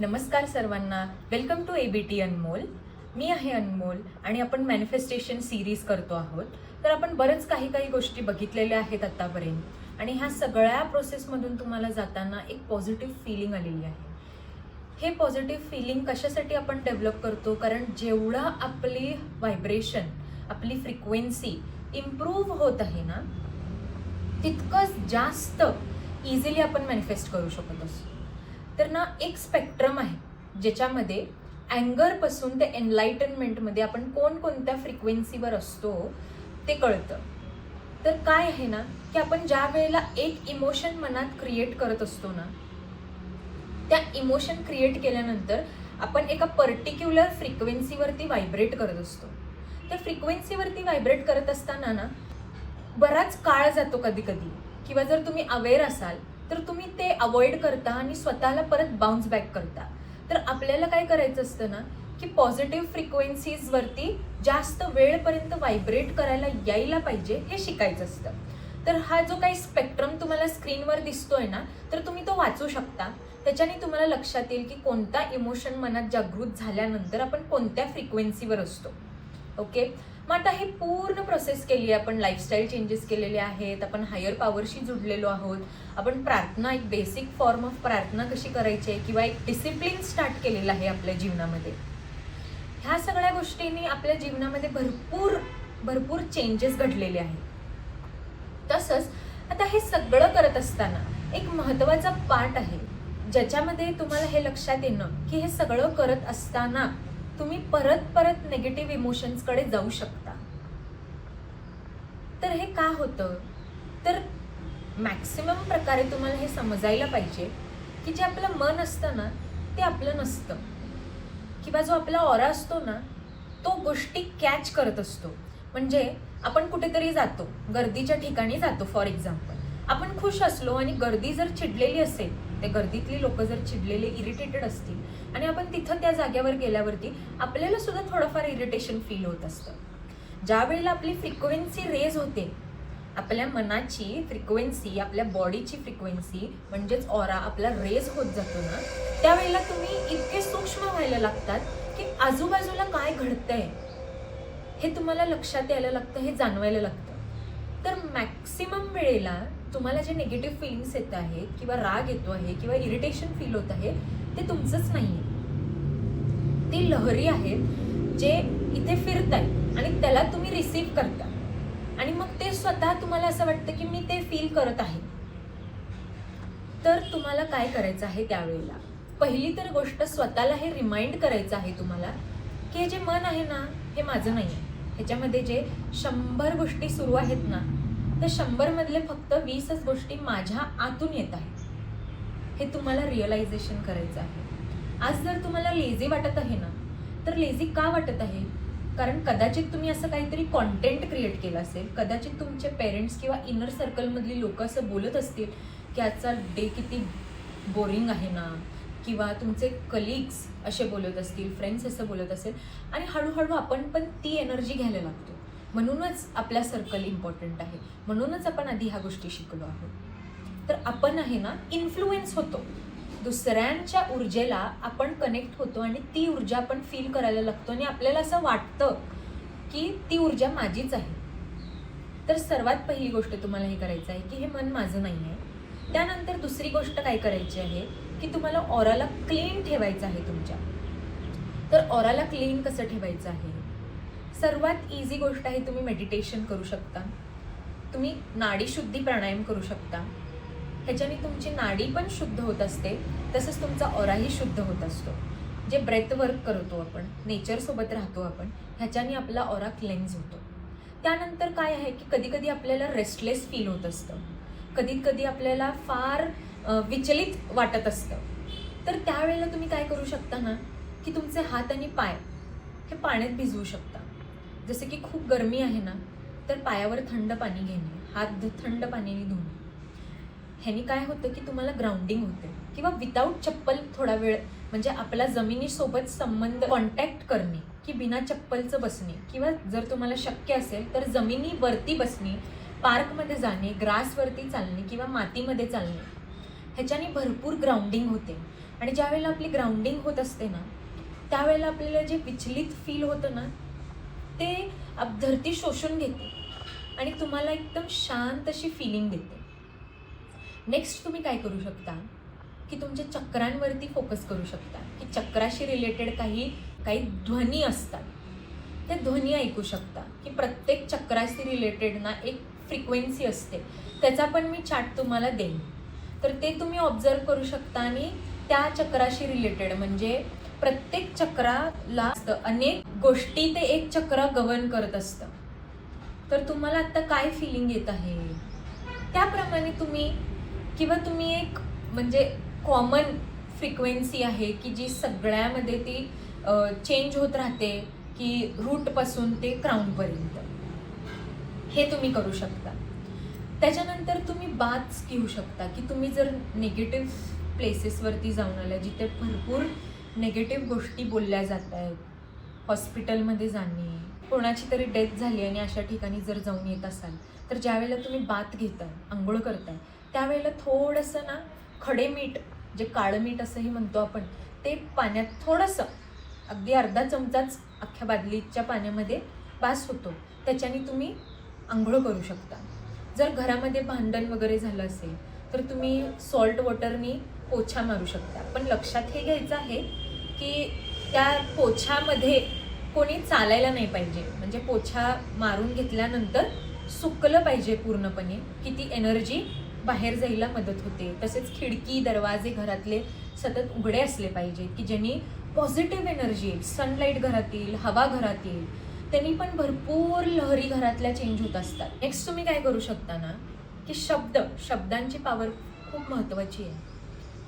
नमस्कार सर्वांना, welcome to ABT अनमोल. मी आहे अनमोल आणि आपण मॅनिफेस्टेशन सिरीज करतो आहोत. तर आपण बरेच काही गोष्टी बघितलेल्या आहेत आतापर्यंत आणि ह्या सगळ्या प्रोसेसमधून तुम्हाला जाताना एक पॉझिटिव्ह फिलिंग आलेली आहे. हे पॉझिटिव्ह फिलिंग कशासाठी आपण डेव्हलप करतो? कारण जेवढा आपली व्हायब्रेशन, आपली फ्रिक्वेन्सी इम्प्रूव्ह होत आहे ना, तितकंच जास्त इझिली आपण मॅनिफेस्ट करू शकत असतो. तर ना एक स्पेक्ट्रम आहे ज्याच्यामध्ये अँगरपासून ते एनलाइटनमेंटमध्ये आपण कोणकोणत्या फ्रिक्वेन्सीवर असतो ते कळतं. तर काय आहे ना की आपण ज्या वेळेला एक इमोशन मनात क्रिएट करत असतो ना, त्या इमोशन क्रिएट केल्यानंतर आपण एका पर्टिक्युलर फ्रिक्वेन्सीवरती व्हायब्रेट करत असतो. त्या फ्रिक्वेन्सीवरती व्हायब्रेट करत असताना ना बराच काळ जातो कधी कधी, किंवा जर तुम्ही अवेअर असाल तर तुम्ही ते अवॉइड करता आणि स्वतःला परत बाउन्स बॅक करता. तर आपल्याला काय करायचं असतं ना की पॉझिटिव्ह फ्रिक्वेन्सीजवरती जास्त वेळपर्यंत व्हायब्रेट करायला यायला पाहिजे हे शिकायचं असतं. तर हा जो काही स्पेक्ट्रम तुम्हाला स्क्रीनवर दिसतोय ना, तर तुम्ही तो वाचू शकता. त्याच्याने तुम्हाला लक्षात येईल की कोणता इमोशन मनात जागृत झाल्यानंतर आपण कोणत्या फ्रिक्वेन्सीवर असतो. ओके, मग आता हे पूर्ण प्रोसेस केली आहे आपण, लाईफस्टाईल चेंजेस केलेले आहेत, आपण हायर पॉवरशी जुडलेलो आहोत, आपण प्रार्थना, एक बेसिक फॉर्म ऑफ प्रार्थना कशी करायची आहे किंवा एक डिसिप्लिन स्टार्ट केलेलं आहे आपल्या जीवनामध्ये. ह्या सगळ्या गोष्टींनी आपल्या जीवनामध्ये भरपूर चेंजेस घडलेले आहेत. तसंच आता हे सगळं करत असताना एक महत्त्वाचा पार्ट आहे ज्याच्यामध्ये तुम्हाला हे लक्षात येणं की हे सगळं करत असताना तुम्ही परत नेगेटिव्ह इमोशन्सकडे जाऊ शकता. तर हे का होतं? तर मॅक्सिमम प्रकारे तुम्हाला हे समजायला पाहिजे की जे आपलं मन असतं ना ते आपलं नसतं, किंवा जो आपला ऑरा असतो ना तो गोष्टी कॅच करत असतो. म्हणजे आपण कुठेतरी जातो, गर्दीच्या ठिकाणी जातो, फॉर एक्झाम्पल आपण खुश असलो आणि गर्दी जर चिडलेली असेल, त्या गर्दीतली लोक जर चिडलेले, इरिटेटेड असतील आणि आपण तिथं त्या जागेवर गेल्यावरती आपल्याला सुद्धा थोडंफार इरिटेशन फील होत असतं. ज्या वेळेला आपली फ्रिक्वेन्सी रेज होते, आपल्या मनाची फ्रिक्वेन्सी, आपल्या बॉडीची फ्रिक्वेन्सी म्हणजेच ऑरा आपला रेज होत जातो ना, त्यावेळेला तुम्ही इतके सूक्ष्म व्हायला लागतात की आजूबाजूला काय घडतंय हे तुम्हाला लक्षात यायला लागतं, हे जाणवायला लागतं. तर मॅक्सिमम वेळेला तुम्हाला जे निगेटिव्ह फिलिंग्स येत आहेत किंवा राग येतो आहे किंवा इरिटेशन फील होत आहे ते तुमचंच नाही आहे, ती लहरी आहेत जे इथे फिरत आहेत आणि त्याला तुम्ही रिसीव्ह करता आणि मग ते स्वतः तुम्हाला असं वाटतं की मी ते फील करत आहे. तर तुम्हाला काय करायचं आहे त्यावेळेला? पहिली तर गोष्ट, स्वतःला हे रिमाइंड करायचं आहे तुम्हाला की हे जे मन आहे ना हे माझं नाही आहे. ह्याच्यामध्ये जे 100 गोष्टी सुरू आहेत ना, तर 100 मधले फक्त 20च गोष्टी माझ्या आतून येत आहेत. हे तुम्हाला रिअलायझेशन करायचं आहे. आज जर तुम्हाला लेझी वाटत आहे ना, तर लेझी का वाटत आहे? कारण कदाचित तुम्ही असं काहीतरी कॉन्टेंट क्रिएट केलं असेल, कदाचित तुमचे पेरेंट्स किंवा इनर सर्कलमधली लोक असं बोलत असतील की आजचा डे किती बोरिंग आहे ना, किंवा तुमचे कलिग्स असे बोलत असतील, फ्रेंड्स असं बोलत असेल आणि हळूहळू आपण पण ती एनर्जी घ्यायला लागतो. म्हणूनच आपला सर्कल इम्पॉर्टंट आहे, म्हणूनच आपण आधी ह्या गोष्टी शिकलो आहोत. तर आपण आहे ना इन्फ्लुएन्स होतो, दुसऱ्यांच्या ऊर्जेला आपण कनेक्ट होतो आणि ती ऊर्जा आपण फील करायला लागतो आणि आपल्याला असं वाटतं की ती ऊर्जा माझीच आहे. तर सर्वात पहिली गोष्ट तुम्हाला हे करायचं आहे की हे मन माझं नाही आहे. त्यानंतर दुसरी गोष्ट काय करायची आहे की तुम्हाला ऑराला क्लीन ठेवायचं आहे तुमच्या. तर ऑराला क्लीन कसं ठेवायचं आहे? सर्वात इझी गोष्ट आहे, तुम्ही मेडिटेशन करू शकता, तुम्ही नाडी शुद्धी प्राणायाम करू शकता. ह्याच्याने तुमची नाडी पण शुद्ध होत असते, तसंच तुमचा ऑराही शुद्ध होत असतो. जे ब्रेथ वर्क करतो आपण, नेचरसोबत राहतो आपण, ह्याच्याने आपला ऑरा क्लेन्झ होतो. त्यानंतर काय आहे की कधी कधी आपल्याला रेस्टलेस फील होत असतं, कधी कधी आपल्याला फार विचलित वाटत असतं. तर त्यावेळेला तुम्ही काय करू शकता ना की तुमचे हात आणि पाय हे पाण्यात भिजवू शकता. जसे की खूप गरमी आहे ना, तर पायावर थंड पाणी घेणे, हात थंड पाण्याने धुणे, ह्यानी काय होतं की तुम्हाला ग्राउंडिंग होते. किंवा विदाऊट चप्पल थोडा वेळ, म्हणजे आपला जमिनीसोबत संबंध, कॉन्टॅक्ट करणे की बिना चप्पलचं बसणे, किंवा जर तुम्हाला शक्य असेल तर जमिनीवरती बसणे, पार्कमध्ये जाणे, ग्रासवरती चालणे किंवा मातीमध्ये चालणे, ह्याच्याने भरपूर ग्राउंडिंग होते आणि ज्या वेळेला आपली ग्राउंडिंग होत असते ना, त्यावेळेला आपल्याला जे विचलित फील होतं ना, ते धरती शोषून घेते आणि तुम्हाला एकदम शांत अशी फिलिंग देते. नेक्स्ट तुम्ही काय करू शकता की तुमच्या चक्रांवरती फोकस करू शकता, की चक्राशी रिलेटेड काही ध्वनी असतात, ते ध्वनी ऐकू शकता. की प्रत्येक चक्राशी रिलेटेड ना एक फ्रिक्वेन्सी असते, त्याचा पण मी चार्ट तुम्हाला देईन. तर ते तुम्ही ऑब्झर्व करू शकता आणि त्या चक्राशी रिलेटेड, म्हणजे प्रत्येक चक्राला अनेक गोष्टी ते एक चक्र गव्हर्न करत असतं. तर तुम्हाला आता काय फिलिंग येत आहे त्याप्रमाणे तुम्ही, किंवा तुम्ही एक म्हणजे कॉमन फ्रिक्वेन्सी आहे की जी सगळ्यामध्ये ती चेंज होत राहते, की रूटपासून ते क्राऊनपर्यंत, हे तुम्ही करू शकता. त्याच्यानंतर तुम्ही बाथ्स घेऊ शकता, की तुम्ही जर निगेटिव्ह प्लेसेसवरती जाऊन आल्या, जिथे भरपूर निगेटिव्ह गोष्टी बोलल्या जात आहेत, हॉस्पिटलमध्ये जाणे, कोणाची तरी डेथ झाली आणि अशा ठिकाणी जर जाऊन येत असाल, तर ज्यावेळेला तुम्ही बाथ घेताय, आंघोळ करताय, त्यावेळेला थोडंसं ना खडे मीठ, जे काळं मीठ असंही म्हणतो आपण, ते पाण्यात थोडंसं, अगदी अर्धा चमचाच अख्ख्या बादलीच्या पाण्यामध्ये बास होतो, त्याच्याने तुम्ही आंघोळ करू शकता. जर घरामध्ये भांडण वगैरे झालं असेल तर तुम्ही सॉल्ट वॉटरनी पोछा मारू शकता. पण लक्षात हे घ्यायचं आहे की त्या पोछ्यामध्ये कोणी चालायला नाही पाहिजे, म्हणजे पोछा मारून घेतल्यानंतर सुकलं पाहिजे पूर्णपणे, की ती एनर्जी बाहेर जायला मदत होते. तसेच खिडकी दरवाजे घरातले सतत उघडे असले पाहिजे, की ज्यांनी पॉझिटिव्ह एनर्जी येईल, सनलाईट घरात येईल, हवा घरात येईल, त्यांनी पण भरपूर लहरी घरातल्या चेंज होत असतात. नेक्स्ट तुम्ही काय करू शकता ना, की शब्दांची पॉवर खूप महत्त्वाची आहे.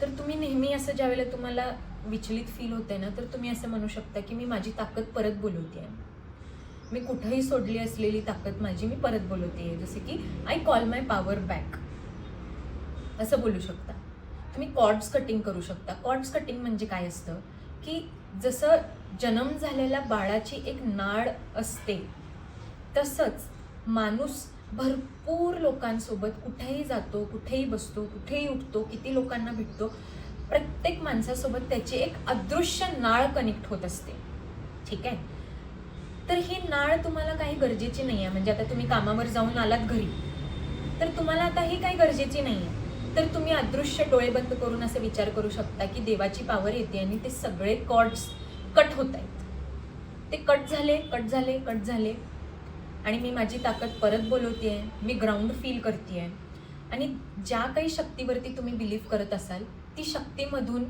तर तुम्ही नेहमी असं ज्यावेळेला तुम्हाला विचलित फील होते ना, तर तुम्ही असं म्हणू शकता की मी माझी ताकद परत बोलवते आहे, मी कुठेही सोडली असलेली ताकद माझी मी परत बोलवते आहे. जसे की I call my power back, असं बोलू शकता. तुम्ही कॉर्ड्स कटिंग करू शकता. कॉर्ड्स कटिंग म्हणजे काय असतं, की जसं जन्म झालेल्या बाळाची एक नाळ असते, तसंच माणूस भरपूर लोकांसोबत कुठेही जातो, कुठेही बसतो, कुठेही उठतो, किती लोकांना भेटतो, प्रत्येक माणसासोबत त्याची एक अदृश्य नाळ कनेक्ट होत असते. ठीक आहे. तर ही नाळ तुम्हाला काही गरजेची नाही आहे. म्हणजे आता तुम्ही कामावर जाऊन आलात घरी, तर तुम्हाला आता ही काही गरजेची नाही आहे. तर तुम्ही अदृश्य डोळे बंद करून असं विचार करू शकता की देवाची पॉवर येते आणि ते सगळे कॉर्ड्स कट होत आहेत. ते कट झाले आणि मी माझी ताकद परत बोलवते आहे, मी ग्राउंड फील करते आहे. आणि ज्या काही शक्तीवरती तुम्ही बिलीव्ह करत असाल, ती शक्तीमधून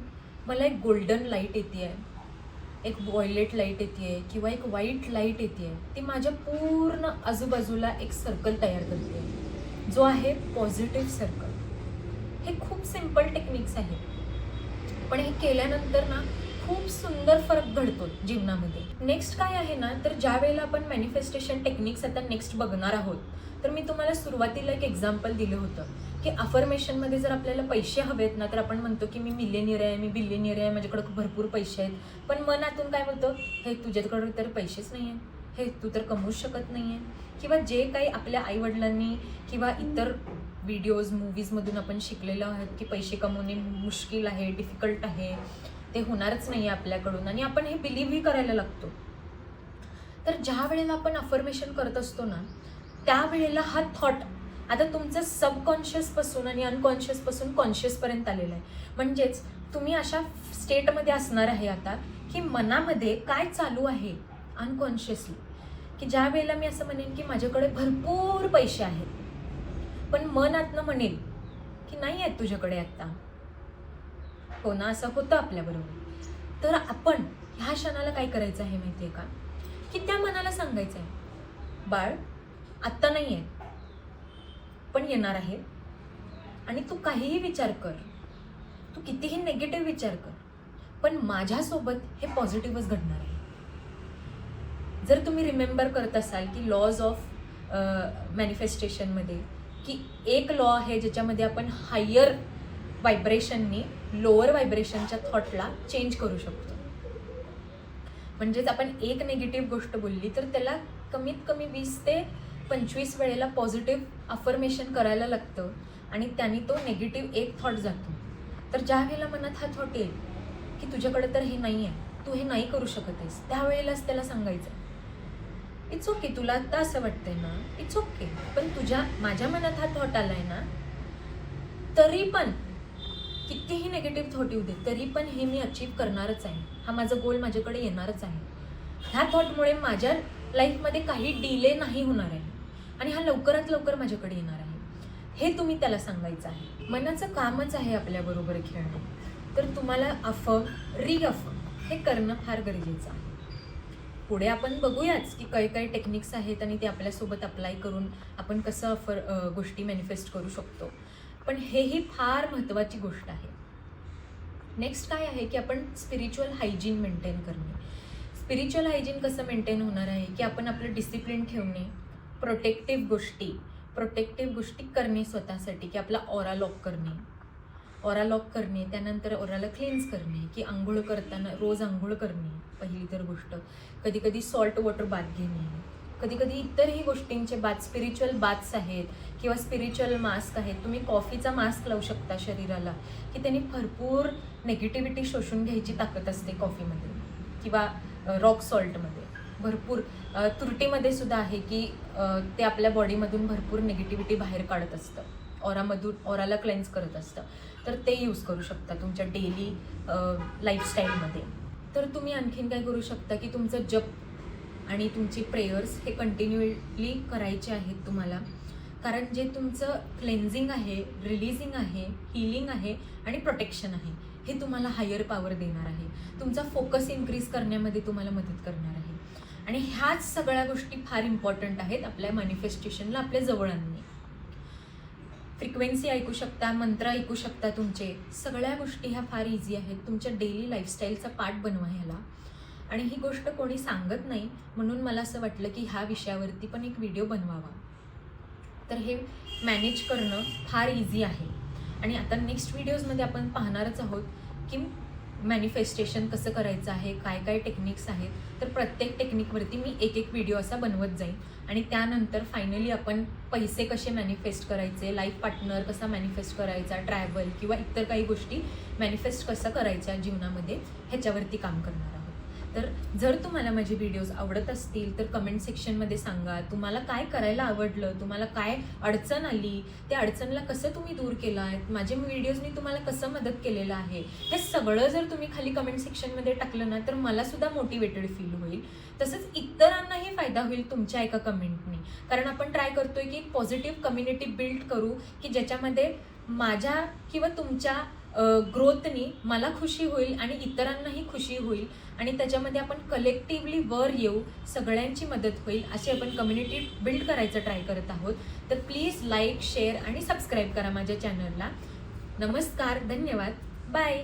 मला एक गोल्डन लाईट येते आहे, एक व्हायलेट लाईट येते आहे, किंवा एक व्हाईट लाईट येते आहे. ती माझ्या पूर्ण आजूबाजूला एक सर्कल तयार करते आहे, जो आहे पॉझिटिव्ह सर्कल. हे खूप सिम्पल टेक्निक्स आहेत, पण हे केल्यानंतर ना खूप सुंदर फरक घडतो जीवनामध्ये. नेक्स्ट काय आहे ना, तर ज्या वेळेला आपण मॅनिफेस्टेशन टेक्निक्स आता नेक्स्ट बघणार आहोत, तर मी तुम्हाला सुरुवातीला एक एक्झाम्पल दिलं होतं की अफर्मेशनमध्ये जर आपल्याला पैसे हवेत ना, तर आपण म्हणतो की मी मिलियनियर आहे, मी बिलियनियर आहे, माझ्याकडे भरपूर पैसे आहेत. पण मनातून काय बोलतं, हे तुझ्याकडे तर पैसेच नाही आहेत, हे तू तर कमवूच शकत नाही आहे. किंवा जे काही आपल्या आईवडिलांनी किंवा इतर व्हिडिओज मूवीजमधून आपण शिकलेलो आहोत की पैसे कमवणे मुश्किल आहे, डिफिकल्ट आहे, ते होणारच नाही आहे आपल्याकडून, आणि आपण हे बिलीव्हही करायला लागतो. तर ज्या वेळेला आपण अफर्मेशन करत असतो ना, त्यावेळेला हा थॉट आता तुमचं सबकॉन्शियसपासून आणि अनकॉन्शियसपासून कॉन्शियसपर्यंत आलेला आहे. म्हणजेच तुम्ही अशा स्टेटमध्ये असणार आहे आता की मनामध्ये काय चालू आहे अनकॉन्शियसली, की ज्या वेळेला मी असं म्हणेन की माझ्याकडे भरपूर पैसे आहेत, पण मन आतनं म्हणेल की नाही आहेत तुझ्याकडे आत्ता. हो ना, असं होतं आपल्याबरोबर. तर आपण ह्या क्षणाला काय करायचं आहे माहिती आहे का, की त्या मनाला सांगायचं आहे, बाळ आत्ता नाही आहे, पण येणार आहे. आणि तू काहीही विचार कर, तू कितीही नेगेटिव्ह विचार कर, पण माझ्यासोबत हे पॉझिटिव्हच घडणार आहे. जर तुम्ही रिमेंबर करत असाल की लॉज ऑफ मॅनिफेस्टेशनमध्ये की एक लॉ आहे ज्याच्यामध्ये आपण हायर व्हायब्रेशननी लोअर व्हायब्रेशनच्या थॉटला चेंज करू शकतो. म्हणजेच आपण एक निगेटिव्ह गोष्ट बोलली तर त्याला कमीत कमी 20 ते 25 वेळेला पॉझिटिव्ह अफर्मेशन करायला लागतं, आणि त्याने तो निगेटिव्ह एक थॉट जातो. तर ज्या वेळेला मनात हा थॉट येईल की तुझ्याकडे तर हे नाही आहे, तू हे नाही करू शकत आहेस, त्यावेळेलाच त्याला सांगायचं इट्स ओके, तुला आता असं वाटतंय ना, इट्स ओके, पण माझ्या मनात हा थॉट आलाय ना, तरी पण कितीही निगेटिव्ह थॉट येऊ दे तरी पण हे मी अचीव्ह करणारच आहे, हा माझा गोल माझ्याकडे येणारच आहे. ह्या थॉटमुळे माझ्या लाईफमध्ये काही डिले नाही होणार आहे आणि हा लवकरात लवकर माझ्याकडे येणार आहे, हे तुम्ही त्याला सांगायचं आहे. मनाचं कामच आहे आपल्याबरोबर खेळणं. तर तुम्हाला अफर्म, रिअफर्म हे करणं फार गरजेचं आहे. पुढे आपण बघूयाच की काही टेक्निक्स आहेत आणि ते आपल्यासोबत अप्लाय करून आपण कसं गोष्टी मॅनिफेस्ट करू शकतो. पण हेही फार महत्त्वाची गोष्ट आहे. नेक्स्ट काय आहे की आपण स्पिरिच्युअल हायजीन मेंटेन करणे. स्पिरिच्युअल हायजीन कसं मेंटेन होणार आहे की आपण आपलं डिसिप्लिन ठेवणे, प्रोटेक्टिव्ह गोष्टी करणे स्वतःसाठी, की आपला ऑरा लॉक करणे, त्यानंतर ओराला क्लीन्स करणे, की आंघोळ करताना रोज आंघोळ करणे पहिली तर गोष्ट, कधी सॉल्ट वॉटर बाथ घेणे, कधी इतरही गोष्टींचे बाथ, स्पिरिच्युअल बाथ्स आहेत किंवा स्पिरिच्युअल मास्क आहेत. तुम्ही कॉफीचा मास्क लावू शकता शरीराला, की त्यांनी भरपूर नेगेटिव्हिटी शोषून घ्यायची ताकद असते कॉफीमध्ये किंवा रॉक सॉल्टमध्ये. भरपूर तुरटीमध्ये सुद्धा आहे की ते आपल्या बॉडीमधून भरपूर निगेटिव्हिटी बाहेर काढत असतं, ऑराला क्लेन्स करत असतं. तर ते यूज करू शकता तुमच्या डेली लाईफस्टाईलमध्ये. तर तुम्ही आणखीन काय करू शकता की तुमचं जप आणि तुमचे प्रेयर्स हे कंटिन्युअली करायचे आहेत तुम्हाला, कारण जे तुमचं क्लेन्झिंग आहे, रिलीजिंग आहे, हिलिंग आहे आणि प्रोटेक्शन आहे, हे तुम्हाला हायर पॉवर देणार आहे, तुमचा फोकस इन्क्रीज करण्यामध्ये तुम्हाला मदत करणार आहे. आणि ह्याच सगळ्या गोष्टी फार इम्पॉर्टंट आहेत आपल्या मॅनिफेस्टेशनला आपल्या जवळ आणणे. फ्रिक्वेन्सी ऐकू शकता, मंत्र ऐकू शकता, तुमचे सगळ्या गोष्टी ह्या फार इझी आहेत. तुमच्या डेली लाईफस्टाईलचा पार्ट बनवा ह्याला. आणि ही गोष्ट कोणी सांगत नाही म्हणून मला असं वाटलं की ह्या विषयावरती पण एक व्हिडिओ बनवावा. तर हे मॅनेज करणं फार इझी आहे. आणि आता नेक्स्ट व्हिडिओजमध्ये आपण पाहणारच आहोत की मॅनिफेस्टेशन कसं करायचं आहे, काय टेक्निक्स आहेत. तर प्रत्येक टेक्निकवरती मी एक व्हिडिओ असा बनवत जाईन. आणि त्यानंतर फायनली आपण पैसे कसे मॅनिफेस्ट करायचे, लाईफ पार्टनर कसा मॅनिफेस्ट करायचा, ट्रॅव्हल किंवा इतर काही गोष्टी मॅनिफेस्ट कसं करायच्या जीवनामध्ये, ह्याच्यावरती काम करणार आहोत. तर जर तुम्हाला माझे व्हिडिओज आवडत असतील तर कमेंट सेक्शनमध्ये सांगा तुम्हाला काय करायला आवडलं, तुम्हाला काय अडचण आली, त्या अडचणीला कसं तुम्ही दूर केलं आहे, माझे व्हिडिओजनी तुम्हाला कसं मदत केलेलं आहे, हे सगळं जर तुम्ही खाली कमेंट सेक्शनमध्ये टाकलं ना तर मला सुद्धा मोटिवेटेड फील होईल. तसंच इतरांनाही फायदा होईल तुमच्या एका कमेंटनी. कारण आपण ट्राय करतोय की पॉझिटिव्ह कम्युनिटी बिल्ड करू की ज्याच्यामध्ये माझ्या किंवा तुमच्या ग्रोथनी मला खुशी होईल आणि इतरांनाही खुशी होईल आणि त्याच्यामध्ये आपण कलेक्टिव्हली वर येऊ, सगळ्यांची मदत होईल, अशी आपण कम्युनिटी बिल्ड करायचं ट्राय करत आहोत. तर प्लीज लाईक, शेअर आणि सबस्क्राईब करा माझ्या चॅनलला. नमस्कार, धन्यवाद, बाय.